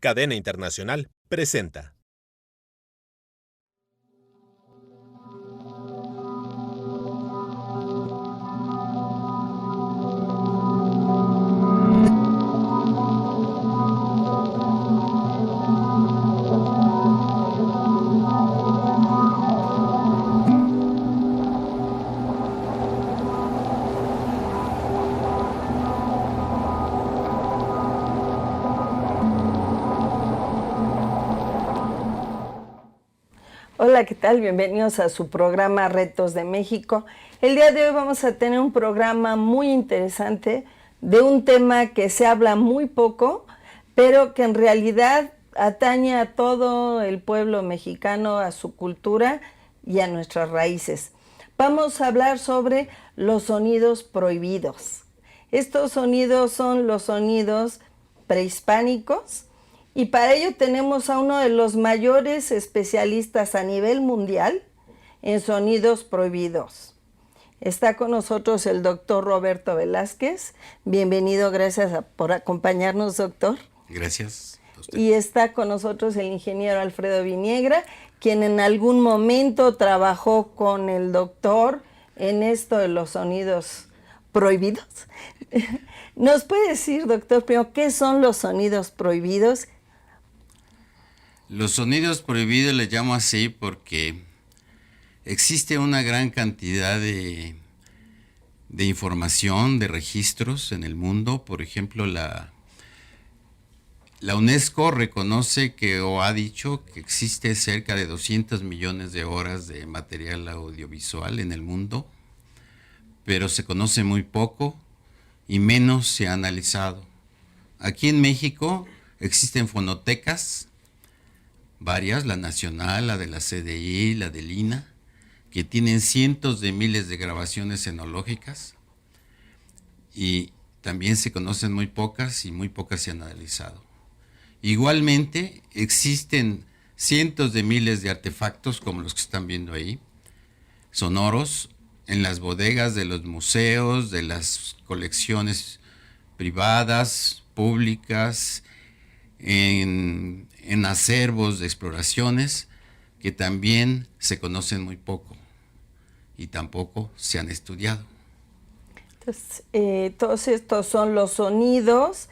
Cadena Internacional presenta. Hola, ¿qué tal? Bienvenidos a su programa Retos de México. El día de hoy vamos a tener un programa muy interesante de un tema que se habla muy poco, pero que en realidad atañe a todo el pueblo mexicano, a su cultura y a nuestras raíces. Vamos a hablar sobre los sonidos prohibidos. Estos sonidos son los sonidos prehispánicos. Y para ello tenemos a uno de los mayores especialistas a nivel mundial en sonidos prohibidos. Está con nosotros el doctor Roberto Velázquez. Bienvenido, gracias por acompañarnos, doctor. Gracias a usted. Y está con nosotros el ingeniero Alfredo Viniegra, quien en algún momento trabajó con el doctor en esto de los sonidos prohibidos. ¿Nos puede decir, doctor, primero, qué son los sonidos prohibidos? Los sonidos prohibidos les llamo así porque existe una gran cantidad de información, de registros en el mundo. Por ejemplo, la UNESCO reconoce o ha dicho que existe cerca de 200 millones de horas de material audiovisual en el mundo, pero se conoce muy poco y menos se ha analizado. Aquí en México existen fonotecas, varias, la nacional, la de la CDI, la del INAH, que tienen cientos de miles de grabaciones enológicas y también se conocen muy pocas y muy pocas se han analizado. Igualmente existen cientos de miles de artefactos como los que están viendo ahí, sonoros, en las bodegas de los museos, de las colecciones privadas, públicas, en acervos de exploraciones que también se conocen muy poco y tampoco se han estudiado. Entonces, todos estos son los sonidos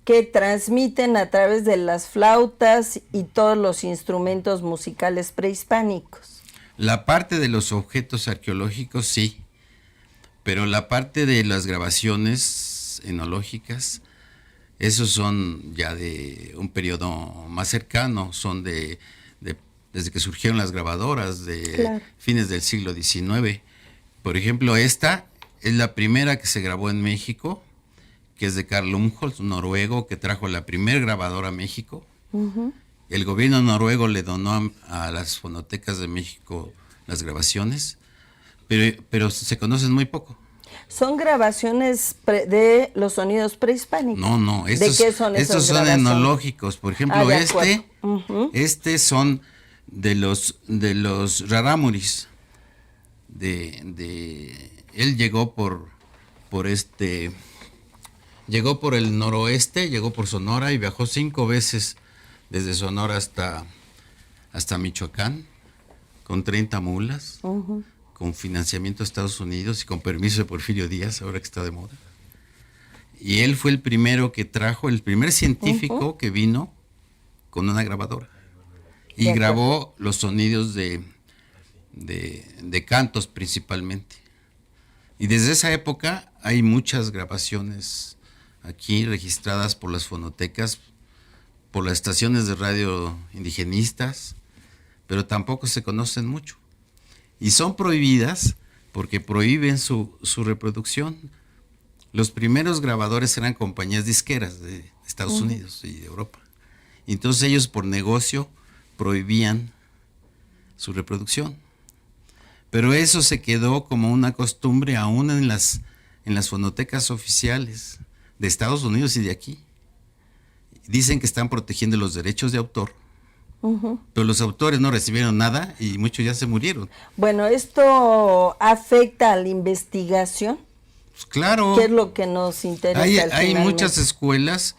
que transmiten a través de las flautas y todos los instrumentos musicales prehispánicos. La parte de los objetos arqueológicos sí, pero la parte de las grabaciones enológicas, esos son ya de un periodo más cercano, son desde que surgieron las grabadoras, de fines del siglo XIX. Por ejemplo, esta es la primera que se grabó en México, que es de Carl Umholtz, un noruego que trajo la primera grabadora a México. Uh-huh. El gobierno noruego le donó a las fonotecas de México las grabaciones, pero se conocen muy poco. ¿Son grabaciones de los sonidos prehispánicos? No. ¿De qué son estos son enológicos. Por ejemplo, uh-huh. Este son de los rarámuris. Él llegó llegó por el noroeste, llegó por Sonora y viajó 5 veces desde Sonora hasta Michoacán, con 30 mulas. Uh-huh. Con financiamiento de Estados Unidos y con permiso de Porfirio Díaz, ahora que está de moda. Y él fue el primero que trajo, el primer científico uh-huh. que vino con una grabadora. Y grabó los sonidos de cantos principalmente. Y desde esa época hay muchas grabaciones aquí registradas por las fonotecas, por las estaciones de radio indigenistas, pero tampoco se conocen mucho. Y son prohibidas porque prohíben su reproducción. Los primeros grabadores eran compañías disqueras de Estados Unidos y de Europa. Y entonces ellos por negocio prohibían su reproducción. Pero eso se quedó como una costumbre aún en las fonotecas oficiales de Estados Unidos y de aquí. Dicen que están protegiendo los derechos de autor. Uh-huh. Pero los autores no recibieron nada y muchos ya se murieron. Bueno, ¿esto afecta a la investigación? Pues claro. ¿Qué es lo que nos interesa? Hay muchas escuelas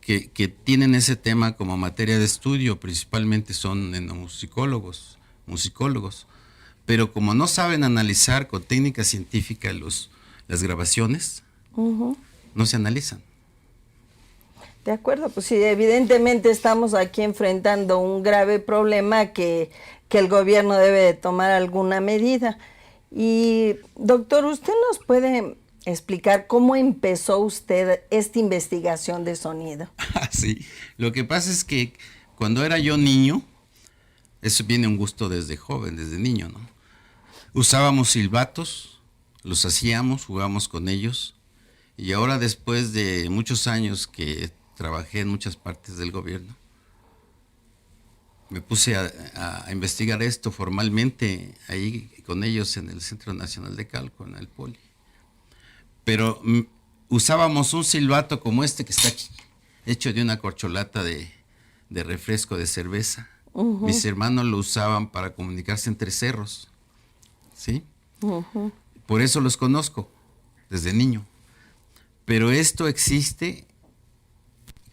que tienen ese tema como materia de estudio, principalmente son etnomusicólogos, musicólogos, pero como no saben analizar con técnica científica las grabaciones, no se analizan. De acuerdo, pues sí, evidentemente estamos aquí enfrentando un grave problema que el gobierno debe de tomar alguna medida. Y doctor, ¿usted nos puede explicar cómo empezó usted esta investigación de sonido? Sí, lo que pasa es que cuando era yo niño, eso viene un gusto desde joven, desde niño, ¿no? Usábamos silbatos, los hacíamos, jugábamos con ellos, y ahora después de muchos años que trabajé en muchas partes del gobierno, me puse a investigar esto formalmente ahí con ellos en el Centro Nacional de Cálculo, en el Poli. Pero usábamos un silbato como este que está aquí, hecho de una corcholata de refresco de cerveza. Mis hermanos lo usaban para comunicarse entre cerros, ¿sí? Por eso los conozco desde niño. Pero esto existe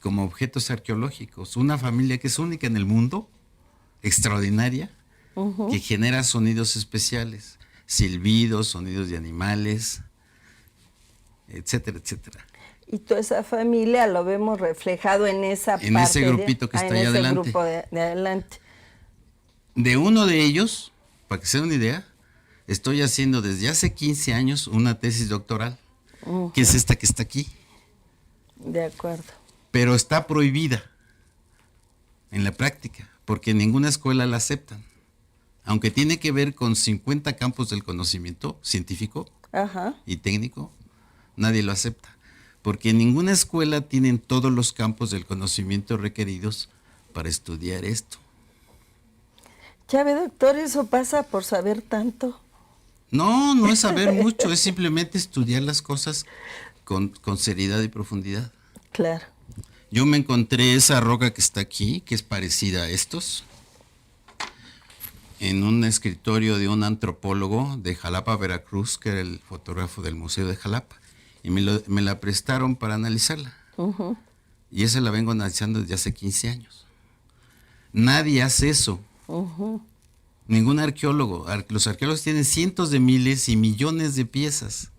como objetos arqueológicos, una familia que es única en el mundo, extraordinaria, que genera sonidos especiales, silbidos, sonidos de animales, etcétera, etcétera. Y toda esa familia lo vemos reflejado en esa parte. En ese grupito que está ahí adelante. Grupo de adelante. De uno de ellos, para que se den una idea, estoy haciendo desde hace 15 años una tesis doctoral, que es esta que está aquí. De acuerdo. Pero está prohibida en la práctica, porque en ninguna escuela la aceptan. Aunque tiene que ver con 50 campos del conocimiento científico y técnico, nadie lo acepta. Porque en ninguna escuela tienen todos los campos del conocimiento requeridos para estudiar esto. Ya ve, doctor, eso pasa por saber tanto. No, no es saber mucho, es simplemente estudiar las cosas con seriedad y profundidad. Claro. Yo me encontré esa roca que está aquí, que es parecida a estos, en un escritorio de un antropólogo de Jalapa, Veracruz, que era el fotógrafo del Museo de Jalapa, y me la prestaron para analizarla. Y esa la vengo analizando desde hace 15 años. Nadie hace eso. Ningún arqueólogo. Los arqueólogos tienen cientos de miles y millones de piezas,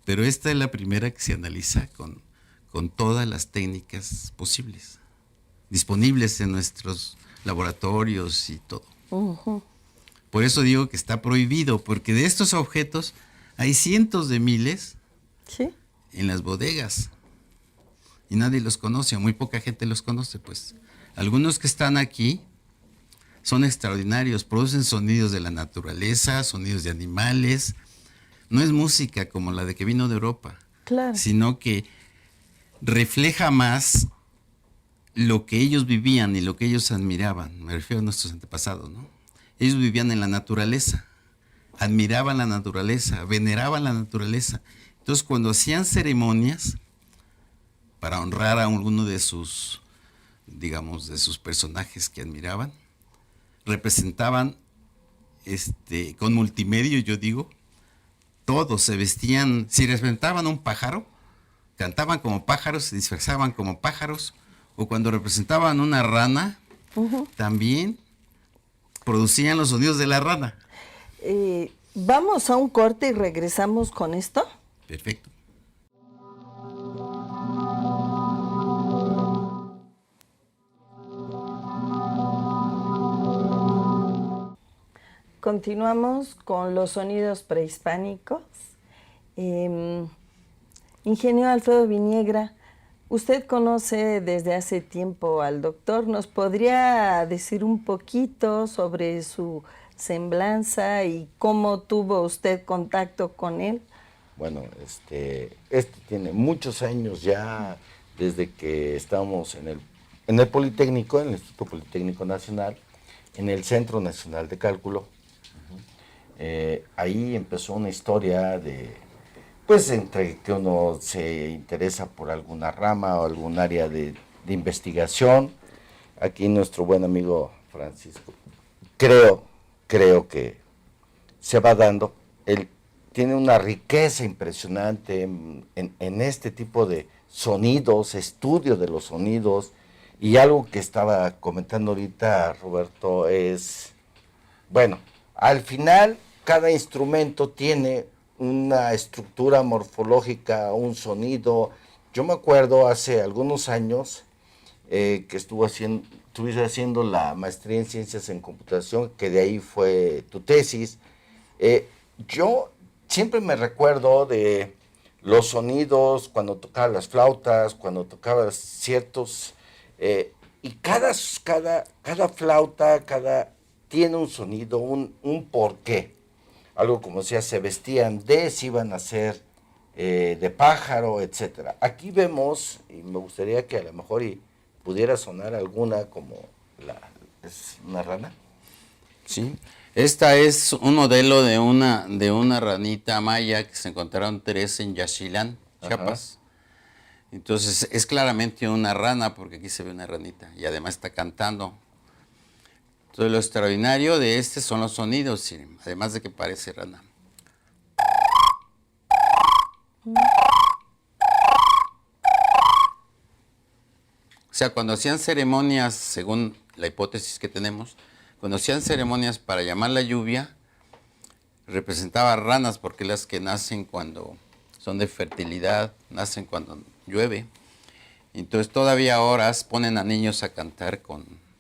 pero esta es la primera que se analiza con todas las técnicas posibles, disponibles en nuestros laboratorios y todo. Por eso digo que está prohibido, porque de estos objetos hay cientos de miles en las bodegas y nadie los conoce, o muy poca gente los conoce, pues. Algunos que están aquí son extraordinarios, producen sonidos de la naturaleza, sonidos de animales. No es música como la de que vino de Europa, sino que refleja más lo que ellos vivían y lo que ellos admiraban. Me refiero a nuestros antepasados, ¿no? Ellos vivían en la naturaleza, admiraban la naturaleza, veneraban la naturaleza. Entonces, cuando hacían ceremonias para honrar a alguno de sus, digamos, de sus personajes que admiraban, representaban con multimedia, yo digo, todos se vestían, si representaban un pájaro, cantaban como pájaros, se disfrazaban como pájaros, o cuando representaban una rana, también producían los sonidos de la rana. Vamos a un corte y regresamos con esto. Perfecto. Continuamos con los sonidos prehispánicos. Ingeniero Alfredo Viniegra, usted conoce desde hace tiempo al doctor. ¿Nos podría decir un poquito sobre su semblanza y cómo tuvo usted contacto con él? Bueno, este tiene muchos años ya, desde que estábamos en el Politécnico, en el Instituto Politécnico Nacional, en el Centro Nacional de Cálculo. Ahí empezó una historia pues entre que uno se interesa por alguna rama o algún área de investigación. Aquí nuestro buen amigo Francisco, creo que se va dando. Él tiene una riqueza impresionante en este tipo de sonidos, estudio de los sonidos. Y algo que estaba comentando ahorita Roberto es, bueno, al final cada instrumento tiene una estructura morfológica, un sonido. Yo me acuerdo hace algunos años que estuviste haciendo la maestría en ciencias en computación, que de ahí fue tu tesis. Yo siempre me recuerdo de los sonidos cuando tocaba las flautas, cuando tocaba ciertos... y cada flauta, tiene un sonido, un porqué. Algo como si se vestían si iban a ser de pájaro, etcétera. Aquí vemos, y me gustaría que a lo mejor pudiera sonar alguna como es una rana. Sí, esta es un modelo de una ranita maya que se encontraron 3 en Yaxchilán, Chiapas. Entonces es claramente una rana porque aquí se ve una ranita y además está cantando. Entonces lo extraordinario de este son los sonidos, ¿sí? Además de que parece rana. O sea, cuando hacían ceremonias, según la hipótesis que tenemos, cuando hacían ceremonias para llamar la lluvia, representaba ranas porque las que nacen cuando son de fertilidad, nacen cuando llueve. Entonces todavía ahora ponen a niños a cantar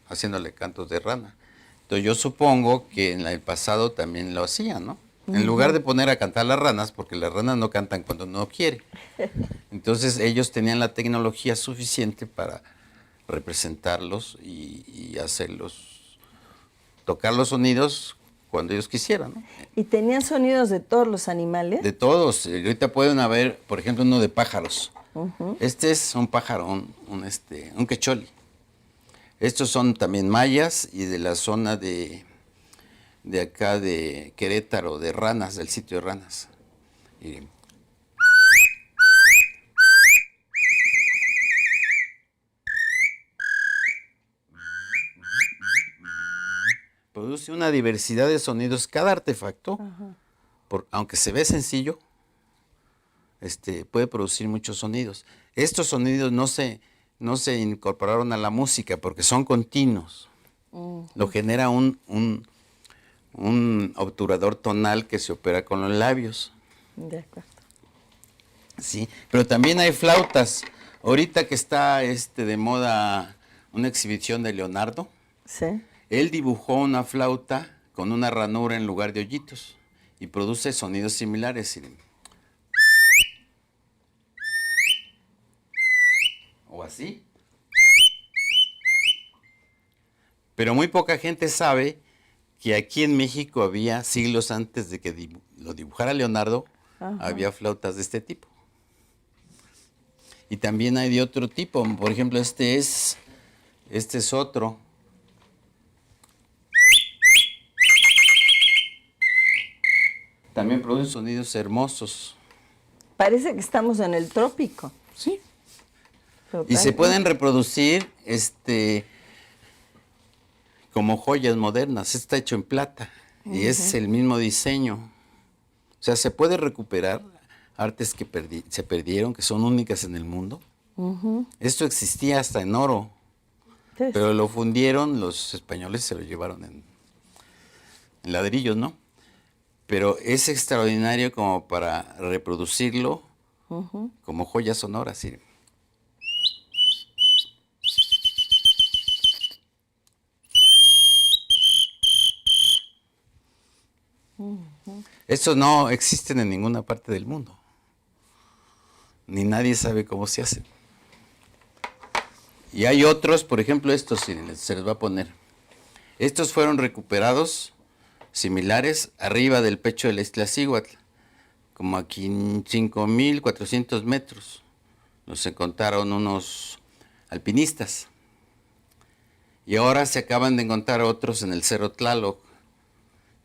haciéndole cantos de rana. Entonces yo supongo que en el pasado también lo hacían, ¿no? En lugar de poner a cantar las ranas, porque las ranas no cantan cuando no quiere. Entonces ellos tenían la tecnología suficiente para representarlos y hacerlos, tocar los sonidos cuando ellos quisieran, ¿no? ¿Y tenían sonidos de todos los animales? De todos. Ahorita pueden haber, por ejemplo, uno de pájaros. Este es un pájaro, un quecholi. Estos son también mayas y de la zona de acá de Querétaro, de ranas, del sitio de ranas. Y produce una diversidad de sonidos. Cada artefacto, aunque se ve sencillo, puede producir muchos sonidos. Estos sonidos no se incorporaron a la música porque son continuos. Lo genera un obturador tonal que se opera con los labios. De acuerdo. Sí, pero también hay flautas. Ahorita que está de moda una exhibición de Leonardo, Sí. él dibujó una flauta con una ranura en lugar de hoyitos y produce sonidos similares. O así. Pero muy poca gente sabe que aquí en México había, siglos antes de que lo dibujara Leonardo, había flautas de este tipo. Y también hay de otro tipo. Por ejemplo, este es otro. También produce sonidos hermosos. Parece que estamos en el trópico. Sí. Total. Y se pueden reproducir como joyas modernas. Está hecho en plata y es el mismo diseño. O sea, se puede recuperar artes que se perdieron, que son únicas en el mundo. Esto existía hasta en oro, Sí. pero lo fundieron los españoles, se lo llevaron en ladrillos, ¿no? Pero es extraordinario como para reproducirlo como joya sonora, ¿sí? Estos no existen en ninguna parte del mundo. Ni nadie sabe cómo se hacen. Y hay otros, por ejemplo, estos, se les va a poner. Estos fueron recuperados, similares, arriba del pecho del Iztaccíhuatl, como aquí en 5.400 metros. Los encontraron unos alpinistas. Y ahora se acaban de encontrar otros en el Cerro Tlaloc.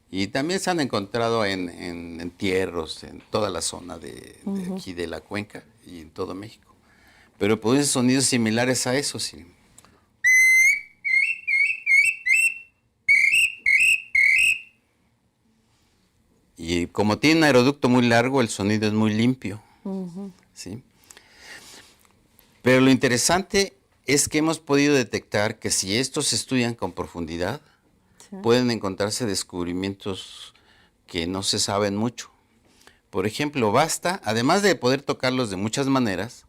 Y también se han encontrado en entierros en toda la zona de aquí de la cuenca y en todo México. Pero producen sonidos similares a esos. ¿Sí? Y como tiene un aeroducto muy largo, el sonido es muy limpio. ¿Sí? Pero lo interesante es que hemos podido detectar que si estos se estudian con profundidad, pueden encontrarse descubrimientos que no se saben mucho. Por ejemplo, basta, además de poder tocarlos de muchas maneras,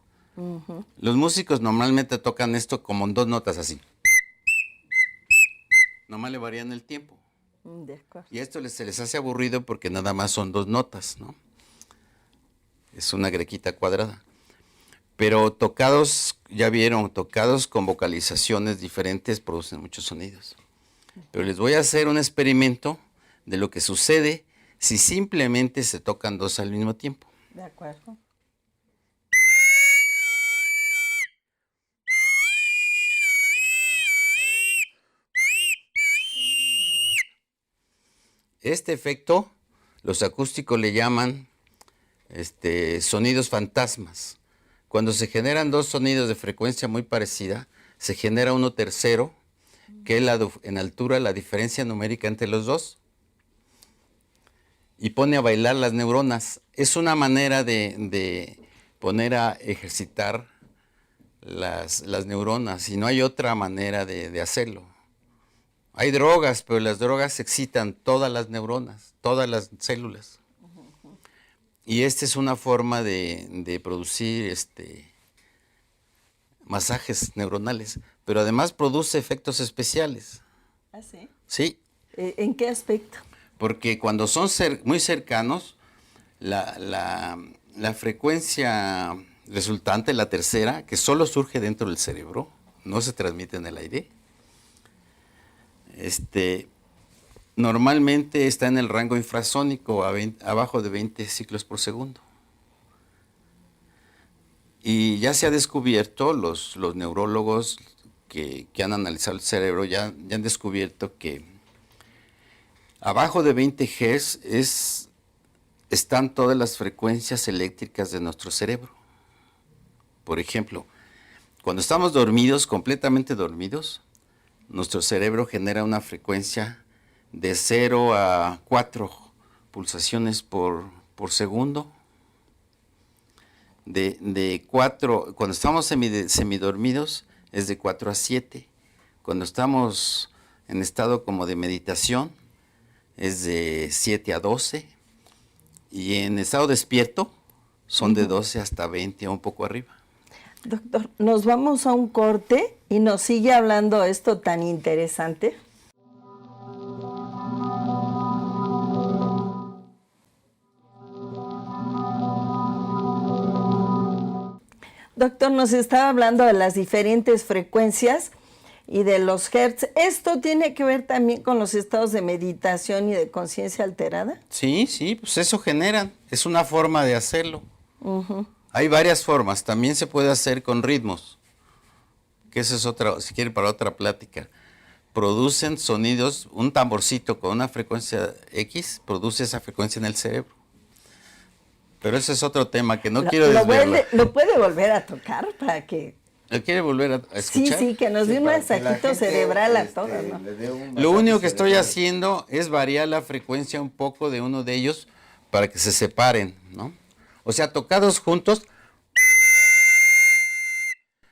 los músicos normalmente tocan esto como en 2 notas así. Nomás le varían el tiempo. De acuerdo. Y a esto se les hace aburrido porque nada más son 2 notas, ¿no? Es una grequita cuadrada. Pero tocados, ya vieron, tocados con vocalizaciones diferentes producen muchos sonidos. Pero les voy a hacer un experimento de lo que sucede si simplemente se tocan 2 al mismo tiempo. De acuerdo. Este efecto, los acústicos le llaman sonidos fantasmas. Cuando se generan 2 sonidos de frecuencia muy parecida, se genera uno tercero, que es en altura la diferencia numérica entre los 2, y pone a bailar las neuronas. Es una manera de poner a ejercitar las neuronas, y no hay otra manera de hacerlo. Hay drogas, pero las drogas excitan todas las neuronas, todas las células. Y esta es una forma de producir masajes neuronales, pero además produce efectos especiales. ¿Ah, sí? Sí. ¿En qué aspecto? Porque cuando son muy cercanos, la frecuencia resultante, la tercera, que solo surge dentro del cerebro, no se transmite en el aire, normalmente está en el rango infrasónico, abajo de 20 ciclos por segundo. Y ya se ha descubierto, los neurólogos que han analizado el cerebro ya han descubierto que abajo de 20 Hz están todas las frecuencias eléctricas de nuestro cerebro. Por ejemplo, cuando estamos dormidos, completamente dormidos, nuestro cerebro genera una frecuencia de 0 a 4 pulsaciones por segundo. De 4, cuando estamos semidormidos, es de 4 a 7. Cuando estamos en estado como de meditación, es de 7 a 12. Y en estado despierto, son de 12 hasta 20 o un poco arriba. Doctor, nos vamos a un corte y nos sigue hablando esto tan interesante. Doctor, nos estaba hablando de las diferentes frecuencias y de los hertz. ¿Esto tiene que ver también con los estados de meditación y de conciencia alterada? Sí, pues eso generan. Es una forma de hacerlo. Hay varias formas. También se puede hacer con ritmos, que eso es otra, si quiere, para otra plática. Producen sonidos, un tamborcito con una frecuencia X produce esa frecuencia en el cerebro. Pero ese es otro tema que no quiero desviarlo. ¿Lo puede volver a tocar para que...? ¿Lo quiere volver a escuchar? Sí, que nos dé un masajito cerebral a todos, ¿no? Lo único que estoy haciendo es variar la frecuencia un poco de uno de ellos para que se separen, ¿no? O sea, tocados juntos,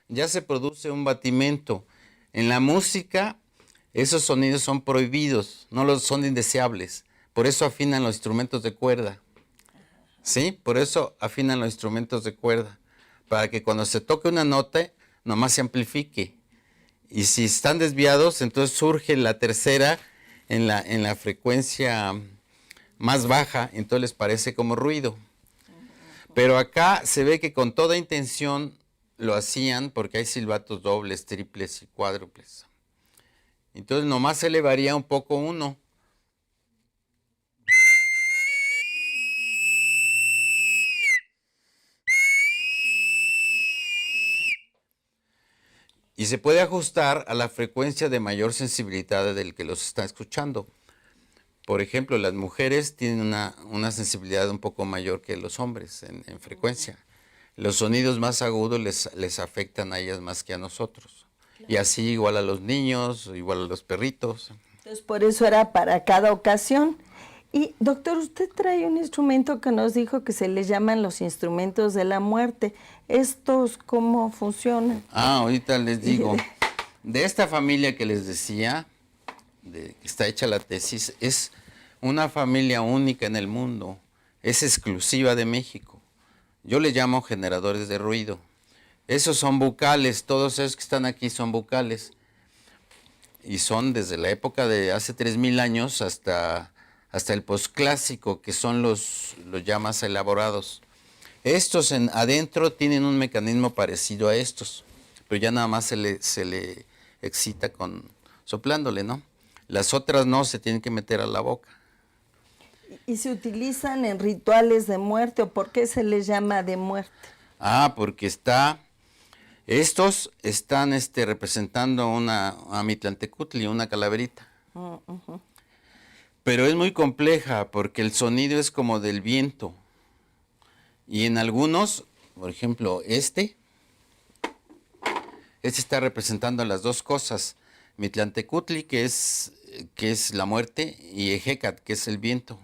ya se produce un batimento. En la música, esos sonidos son prohibidos, no son indeseables. Por eso afinan los instrumentos de cuerda. ¿Sí? Por eso afinan los instrumentos de cuerda. Para que cuando se toque una nota, nomás se amplifique. Y si están desviados, entonces surge la tercera en la frecuencia más baja, entonces les parece como ruido. Pero acá se ve que con toda intención lo hacían porque hay silbatos dobles, triples y cuádruples. Entonces nomás se le varía un poco uno. Y se puede ajustar a la frecuencia de mayor sensibilidad del que los está escuchando. Por ejemplo, las mujeres tienen una sensibilidad un poco mayor que los hombres en frecuencia. Los sonidos más agudos les afectan a ellas más que a nosotros. Y así igual a los niños, igual a los perritos. Entonces, por eso era para cada ocasión. Y doctor, usted trae un instrumento que nos dijo que se les llaman los instrumentos de la muerte. ¿Estos cómo funcionan? Ahorita les digo. De esta familia que les decía, que está hecha la tesis, es una familia única en el mundo. Es exclusiva de México. Yo le llamo generadores de ruido. Esos son bucales, todos esos que están aquí son bucales. Y son desde la época de hace 3000 años hasta el posclásico, que son los ya más elaborados. Estos adentro tienen un mecanismo parecido a estos, pero ya nada más se le excita soplándole, ¿no? Las otras no, se tienen que meter a la boca. ¿Y se utilizan en rituales de muerte o por qué se les llama de muerte? Porque estos están representando a Mitlantecutli, una calaverita. Pero es muy compleja porque el sonido es como del viento. Y en algunos, por ejemplo, este está representando las dos cosas. Mitlantecutli, que es la muerte, y Ejecat, que es el viento.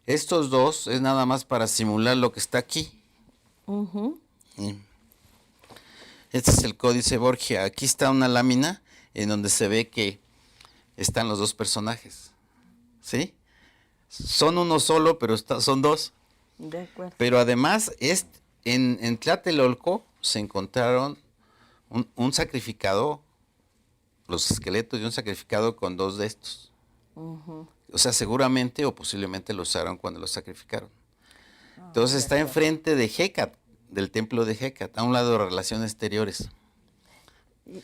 Estos dos es nada más para simular lo que está aquí. Este es el Códice Borgia. Aquí está una lámina en donde se ve que están los dos personajes. ¿Sí? Son uno solo, pero son dos. De acuerdo. Pero además, en Tlatelolco se encontraron un sacrificado, los esqueletos de un sacrificado con dos de estos. O sea, seguramente o posiblemente lo usaron cuando los sacrificaron. Entonces está enfrente de Hécat, del templo de Hécat, a un lado de relaciones exteriores.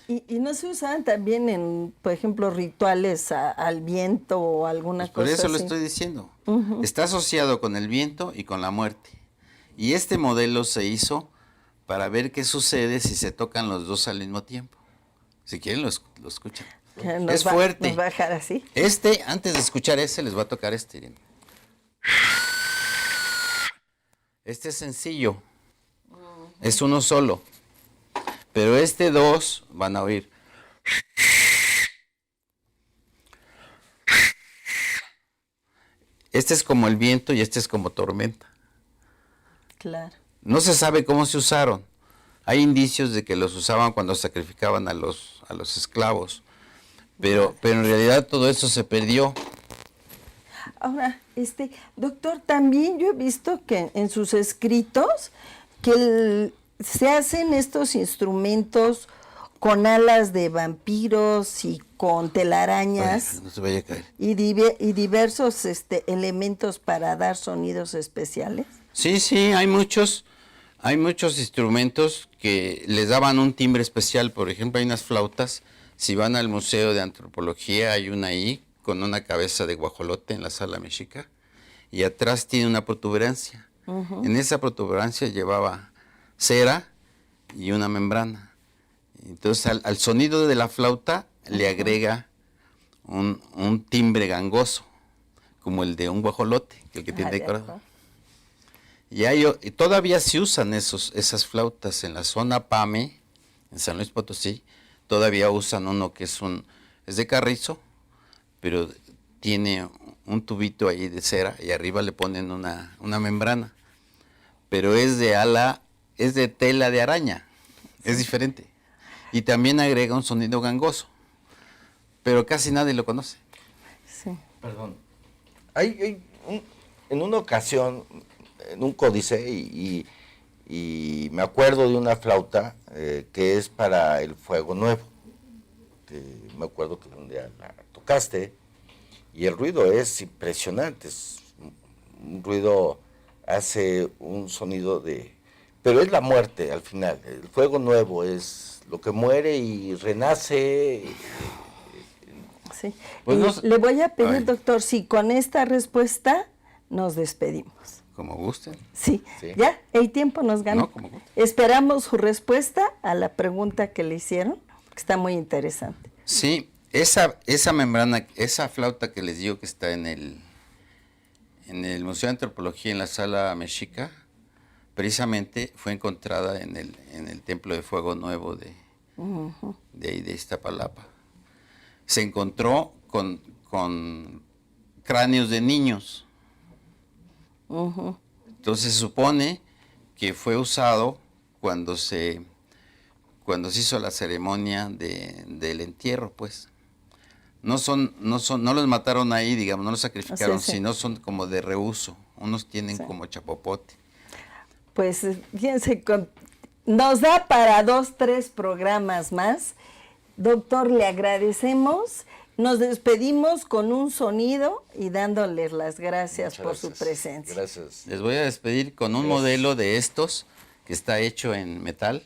¿Y no se usaban también en, por ejemplo, rituales al viento o alguna cosa así? Por eso lo estoy diciendo. Está asociado con el viento y con la muerte. Y este modelo se hizo para ver qué sucede si se tocan los dos al mismo tiempo. Si quieren lo escuchan. Es fuerte. ¿Nos va a dejar así? Antes de escuchar les va a tocar este. Este es sencillo. Es uno solo. Pero dos van a oír. Este es como el viento y este es como tormenta. Claro. No se sabe cómo se usaron. Hay indicios de que los usaban cuando sacrificaban a los esclavos. Pero en realidad todo eso se perdió. Ahora, doctor, también yo he visto que en sus escritos que se hacen estos instrumentos con alas de vampiros y con telarañas. Ay, no se vaya a caer. Y diversos elementos para dar sonidos especiales. Sí, hay muchos instrumentos que les daban un timbre especial. Por ejemplo, hay unas flautas. Si van al Museo de Antropología, hay una ahí con una cabeza de guajolote en la sala mexica y atrás tiene una protuberancia. En esa protuberancia llevaba cera y una membrana. Entonces al sonido de la flauta le agrega un timbre gangoso, como el de un guajolote, que tiene decorado. Y todavía se usan esas flautas en la zona Pame, en San Luis Potosí. Todavía usan uno que es de carrizo, pero tiene un tubito ahí de cera y arriba le ponen una membrana. Pero es de tela de araña, es diferente. Y también agrega un sonido gangoso, pero casi nadie lo conoce. Sí. Perdón. En una ocasión, en un códice, y me acuerdo de una flauta que es para el fuego nuevo. Me acuerdo que un día la tocaste y el ruido es impresionante, es un ruido, hace un sonido pero es la muerte al final. El fuego nuevo es lo que muere y renace. Sí. Pues le voy a pedir, doctor, si con esta respuesta nos despedimos. Como gusten. Sí, ya, el tiempo nos ganó. No, como gusten. Esperamos su respuesta a la pregunta que le hicieron, que está muy interesante. Sí, esa membrana, esa flauta que les digo que está en el Museo de Antropología, en la sala mexica, precisamente fue encontrada en el Templo de Fuego Nuevo de Iztapalapa. Se encontró con cráneos de niños. Ujú. Entonces se supone que fue usado cuando se hizo la ceremonia del entierro, pues. No los mataron ahí, digamos, no los sacrificaron, Sí, sí. sino son como de reuso. Unos tienen Sí. como chapopote. Pues fíjense, nos da para 2, 3 programas más. Doctor, le agradecemos. Nos despedimos con un sonido y dándoles las gracias Muchas por su gracias. presencia. Gracias. Les voy a despedir con un Gracias. modelo de estos que está hecho en metal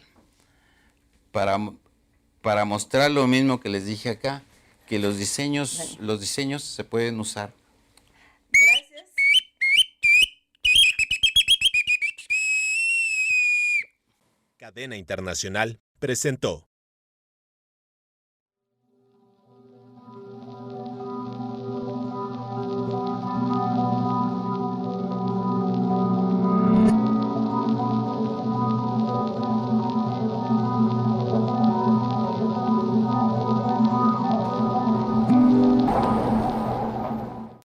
para mostrar lo mismo que les dije acá, que los diseños se pueden usar. Gracias. Cadena Internacional presentó